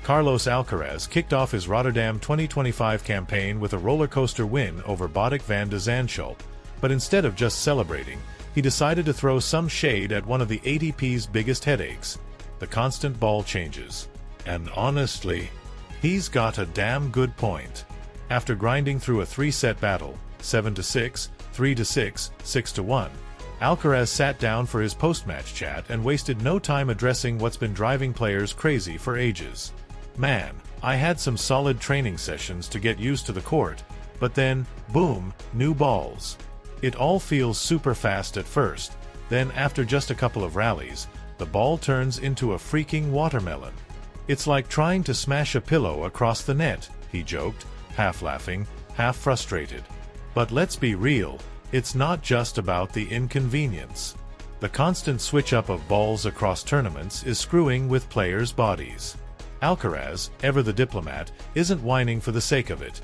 Carlos Alcaraz kicked off his Rotterdam 2025 campaign with a roller-coaster win over Botic van de Zandschulp, but instead of just celebrating, he decided to throw some shade at one of the ATP's biggest headaches, the constant ball changes. And honestly, he's got a damn good point. After grinding through a three-set battle, 7-6, 3-6, 6-1, Alcaraz sat down for his post-match chat and wasted no time addressing what's been driving players crazy for ages. Man, I had some solid training sessions to get used to the court, but then, boom, new balls. It all feels super fast at first, then after just a couple of rallies, the ball turns into a freaking watermelon. It's like trying to smash a pillow across the net, he joked, half laughing, half frustrated. But let's be real, it's not just about the inconvenience. The constant switch-up of balls across tournaments is screwing with players' bodies. Alcaraz, ever the diplomat, isn't whining for the sake of it.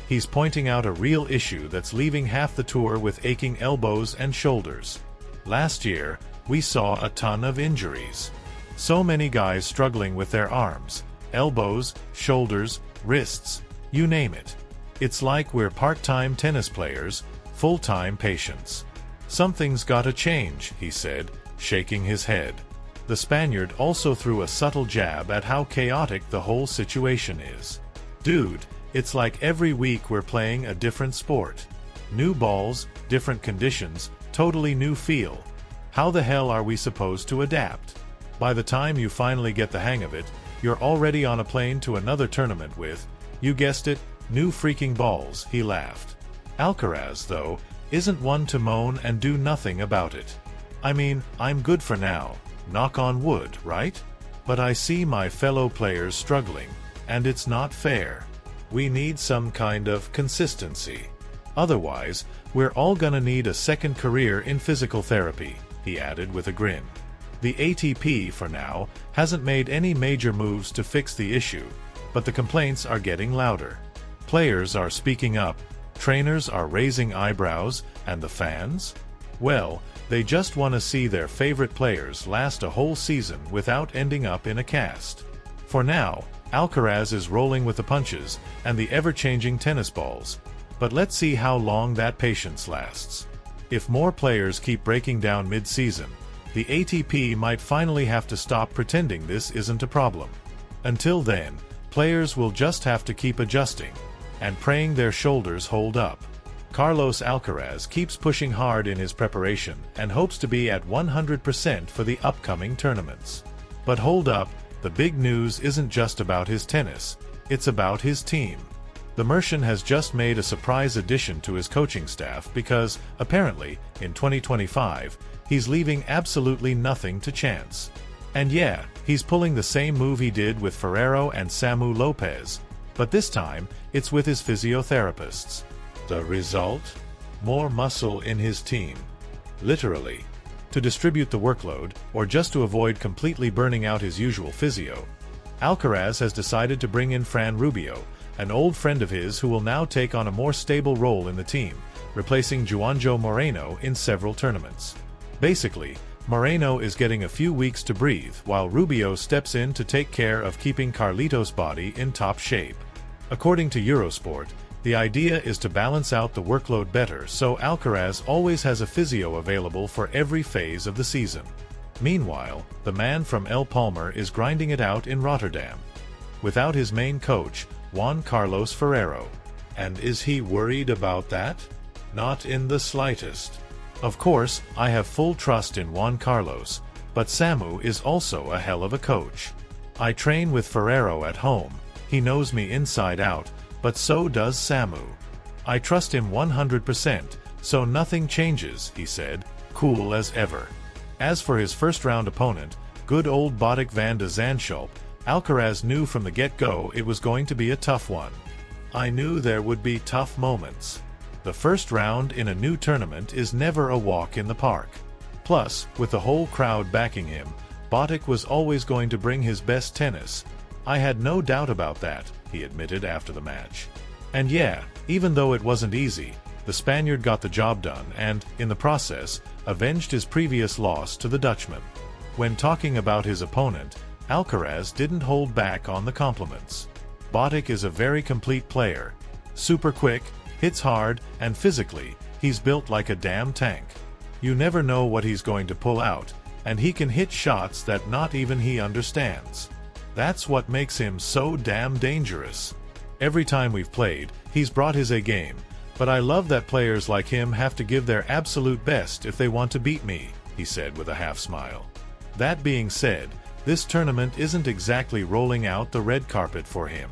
He's pointing out a real issue that's leaving half the tour with aching elbows and shoulders. Last year, we saw a ton of injuries. So many guys struggling with their arms, elbows, shoulders, wrists, you name it. It's like we're part-time tennis players, full-time patients. Something's gotta change, he said, shaking his head. The Spaniard also threw a subtle jab at how chaotic the whole situation is. Dude, it's like every week we're playing a different sport. New balls, different conditions, totally new feel. How the hell are we supposed to adapt? By the time you finally get the hang of it, you're already on a plane to another tournament with, you guessed it, new freaking balls, he laughed. Alcaraz, though, isn't one to moan and do nothing about it. I mean, I'm good for now. Knock on wood, right? But I see my fellow players struggling, and it's not fair. We need some kind of consistency. Otherwise, we're all gonna need a second career in physical therapy, he added with a grin. The ATP, for now, hasn't made any major moves to fix the issue, but the complaints are getting louder. Players are speaking up, trainers are raising eyebrows, and the fans? Well, they just want to see their favorite players last a whole season without ending up in a cast. For now, Alcaraz is rolling with the punches and the ever-changing tennis balls, but let's see how long that patience lasts. If more players keep breaking down mid-season, the ATP might finally have to stop pretending this isn't a problem. Until then, players will just have to keep adjusting and praying their shoulders hold up. Carlos Alcaraz keeps pushing hard in his preparation and hopes to be at 100% for the upcoming tournaments. But hold up, the big news isn't just about his tennis, it's about his team. The Mercian has just made a surprise addition to his coaching staff because, apparently, in 2025, he's leaving absolutely nothing to chance. And yeah, he's pulling the same move he did with Ferrero and Samu Lopez, but this time, it's with his physiotherapists. The result? More muscle in his team. Literally. To distribute the workload, or just to avoid completely burning out his usual physio, Alcaraz has decided to bring in Fran Rubio, an old friend of his who will now take on a more stable role in the team, replacing Juanjo Moreno in several tournaments. Basically, Moreno is getting a few weeks to breathe while Rubio steps in to take care of keeping Carlitos' body in top shape. According to Eurosport, the idea is to balance out the workload better so Alcaraz always has a physio available for every phase of the season. Meanwhile, the man from El Palmar is grinding it out in Rotterdam, without his main coach, Juan Carlos Ferrero. And is he worried about that? Not in the slightest. Of course, I have full trust in Juan Carlos, but Samu is also a hell of a coach. I train with Ferrero at home, he knows me inside out, but so does Samu. I trust him 100%, so nothing changes, he said, cool as ever. As for his first-round opponent, good old Botic van de Zandschulp, Alcaraz knew from the get-go it was going to be a tough one. I knew there would be tough moments. The first round in a new tournament is never a walk in the park. Plus, with the whole crowd backing him, Botic was always going to bring his best tennis. I had no doubt about that, he admitted after the match. And yeah, even though it wasn't easy, the Spaniard got the job done and, in the process, avenged his previous loss to the Dutchman. When talking about his opponent, Alcaraz didn't hold back on the compliments. Botic is a very complete player. Super quick, hits hard, and physically, he's built like a damn tank. You never know what he's going to pull out, and he can hit shots that not even he understands. That's what makes him so damn dangerous. Every time we've played, he's brought his A game, but I love that players like him have to give their absolute best if they want to beat me, he said with a half smile. That being said, this tournament isn't exactly rolling out the red carpet for him.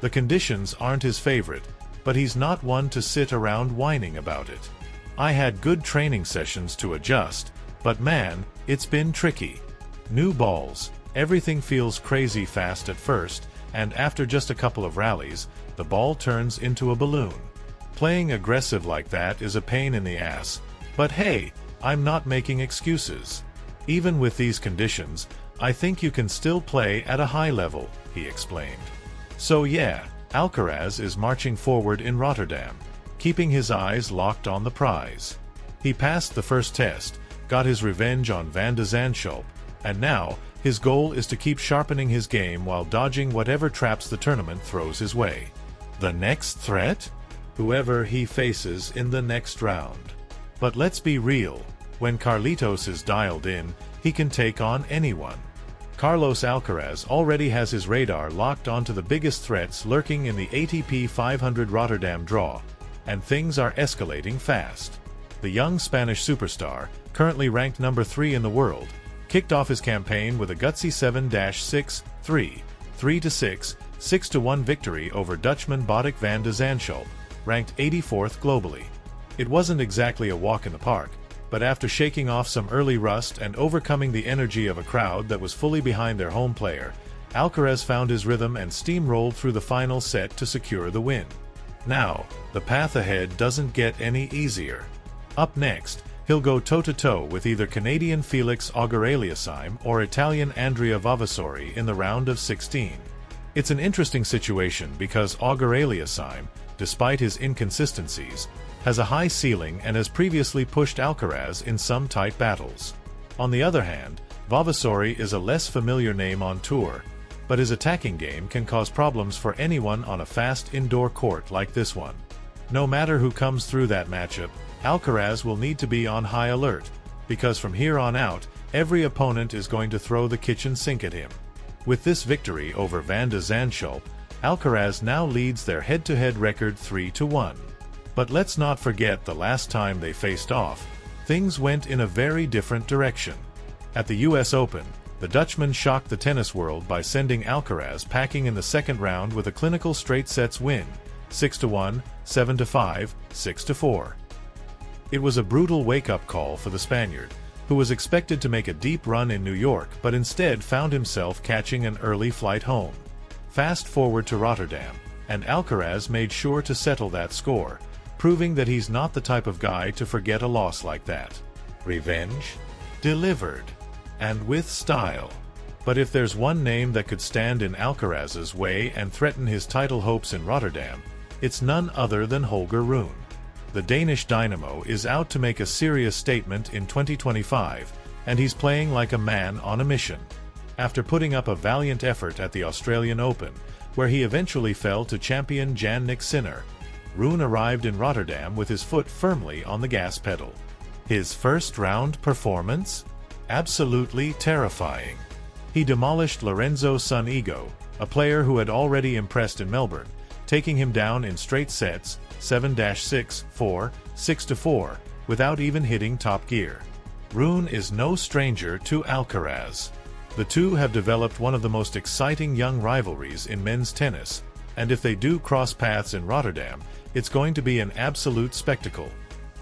The conditions aren't his favorite, but he's not one to sit around whining about it. I had good training sessions to adjust, but man, it's been tricky. New balls, everything feels crazy fast at first, and after just a couple of rallies, the ball turns into a balloon. Playing aggressive like that is a pain in the ass, but hey, I'm not making excuses. Even with these conditions, I think you can still play at a high level, he explained. So yeah, Alcaraz is marching forward in Rotterdam, keeping his eyes locked on the prize. He passed the first test, got his revenge on Van de Zandschulp, and now, his goal is to keep sharpening his game while dodging whatever traps the tournament throws his way. The next threat? Whoever he faces in the next round. But let's be real, when Carlitos is dialed in, he can take on anyone. Carlos Alcaraz already has his radar locked onto the biggest threats lurking in the ATP 500 Rotterdam draw, and things are escalating fast. The young Spanish superstar, currently ranked number 3 in the world, kicked off his campaign with a gutsy 7-6-3, 3-6, 6-1 victory over Dutchman Botic van de Zandschulp, ranked 84th globally. It wasn't exactly a walk in the park, but after shaking off some early rust and overcoming the energy of a crowd that was fully behind their home player, Alcaraz found his rhythm and steamrolled through the final set to secure the win. Now, the path ahead doesn't get any easier. Up next, he'll go toe-to-toe with either Canadian Félix Auger-Aliassime or Italian Andrea Vavassori in the round of 16. It's an interesting situation because Auger-Aliassime, despite his inconsistencies, has a high ceiling and has previously pushed Alcaraz in some tight battles. On the other hand, Vavassori is a less familiar name on tour, but his attacking game can cause problems for anyone on a fast indoor court like this one. No matter who comes through that matchup, Alcaraz will need to be on high alert, because from here on out, every opponent is going to throw the kitchen sink at him. With this victory over Van de Zandschulp, Alcaraz now leads their head-to-head record 3-1. But let's not forget the last time they faced off, things went in a very different direction. At the US Open, the Dutchman shocked the tennis world by sending Alcaraz packing in the second round with a clinical straight sets win, 6-1, 7-5, 6-4. It was a brutal wake-up call for the Spaniard, who was expected to make a deep run in New York but instead found himself catching an early flight home. Fast forward to Rotterdam, and Alcaraz made sure to settle that score, proving that he's not the type of guy to forget a loss like that. Revenge? Delivered. And with style. But if there's one name that could stand in Alcaraz's way and threaten his title hopes in Rotterdam, it's none other than Holger Rune. The Danish dynamo is out to make a serious statement in 2025, and he's playing like a man on a mission. After putting up a valiant effort at the Australian Open, where he eventually fell to champion Jan-Nick Sinner, Rune arrived in Rotterdam with his foot firmly on the gas pedal. His first-round performance? Absolutely terrifying. He demolished Lorenzo Sonego, a player who had already impressed in Melbourne, taking him down in straight sets, 7-6, 4, 6-4, without even hitting top gear. Rune is no stranger to Alcaraz. The two have developed one of the most exciting young rivalries in men's tennis, and if they do cross paths in Rotterdam, it's going to be an absolute spectacle.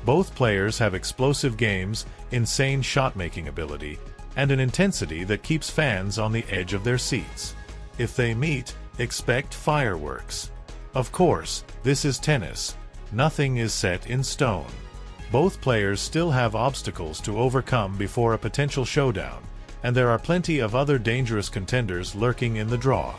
Both players have explosive games, insane shot-making ability, and an intensity that keeps fans on the edge of their seats. If they meet, expect fireworks. Of course, this is tennis. Nothing is set in stone. Both players still have obstacles to overcome before a potential showdown, and there are plenty of other dangerous contenders lurking in the draw.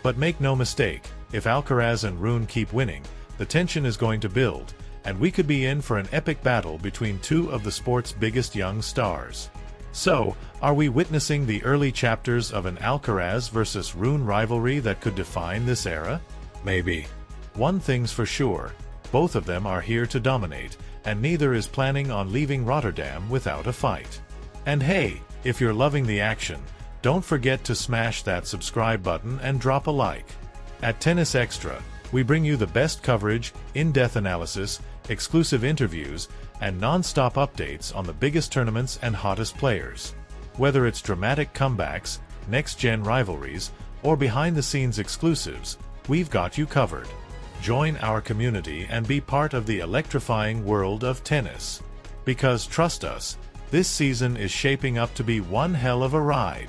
But make no mistake, if Alcaraz and Rune keep winning, the tension is going to build, and we could be in for an epic battle between two of the sport's biggest young stars. So, are we witnessing the early chapters of an Alcaraz versus Rune rivalry that could define this era? Maybe. One thing's for sure, both of them are here to dominate, and neither is planning on leaving Rotterdam without a fight. And hey, if you're loving the action, don't forget to smash that subscribe button and drop a like. At Tennis Extra, we bring you the best coverage, in-depth analysis, exclusive interviews, and non-stop updates on the biggest tournaments and hottest players. Whether it's dramatic comebacks, next-gen rivalries, or behind-the-scenes exclusives, we've got you covered. Join our community and be part of the electrifying world of tennis. Because trust us, this season is shaping up to be one hell of a ride.